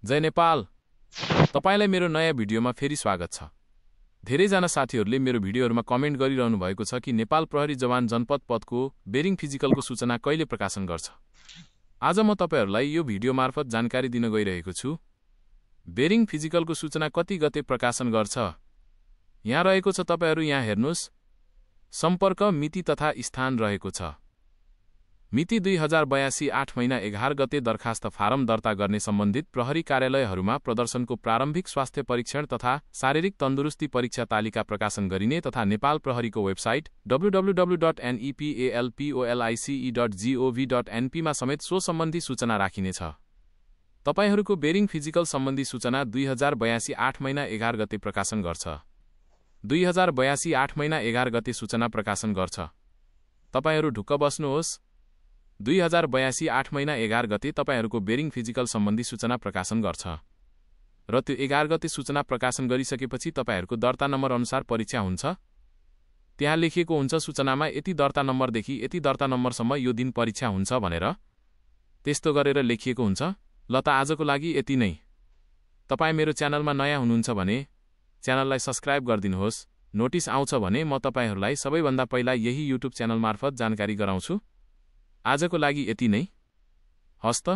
जय नेपाल। तपाईलाई मेरो नयाँ भिडियोमा फेरि स्वागत छ। धेरैजना साथीहरूले मेरो भिडियोहरूमा कमेन्ट गरिरहनु भएको छ कि नेपाल प्रहरी जवान जनपद पदको बेरिङ फिजिकलको सूचना कहिले प्रकाशन गर्छ। आज म तपाईहरूलाई यो भिडियो मार्फत जानकारी दिन गइरहेको छु। बेरिङ फिजिकलको सूचना कति गते प्रकाशन गर्छ? यहाँ रहेको छ, तपाईहरू यहाँ हेर्नुस्। सम्पर्क मिति तथा स्थान रहेको छ। मिति 2082 8 महिना 11 गते दरखास्त फारम दर्ता गर्ने सम्बन्धित प्रहरी कार्यालयहरूमा प्रदर्शनको प्रारम्भिक स्वास्थ्य परीक्षण तथा शारीरिक तन्दुरुस्ती परीक्षा तालिका प्रकाशन गरिने तथा नेपाल प्रहरीको वेबसाइट www.nepalpolice.gov.np मा समेत सो सम्बन्धी सूचना राखिनेछ। तपाईहरूको बेरिङ फिजिकल सम्बन्धी सूचना 2082 8 महिना 11 गते प्रकाशन गर्छ। 2082 8 महिना 11 गते सूचना प्रकाशन गर्छ। तपाईहरू ढुक्क बस्नुहोस्। 2082 8 महिना 11 गते तपाईहरूको बेरिङ फिजिकल सम्बन्धी सूचना प्रकाशन गर्छ र त्यो 11 गते सूचना प्रकाशन गरिसकेपछि तपाईहरूको दर्ता नम्बर अनुसार परीक्षा हुन्छ। त्यहाँ लेखिएको हुन्छ सूचनामा यति दर्ता नम्बरदेखि यति दर्ता नम्बरसम्म यो दिन परीक्षा हुन्छ भनेर। त्यस्तो गरेर लेखिएको हुन्छ। ल त आजको लागि यति नै। तपाईँ मेरो च्यानलमा नयाँ हुनुहुन्छ भने च्यानललाई सब्स्क्राइब गरिदिनुहोस्। नोटिस आउँछ भने म तपाईहरूलाई सबैभन्दा पहिला यही युट्युब च्यानल मार्फत जानकारी गराउँछु। आजको लागि यति नै। हस्त।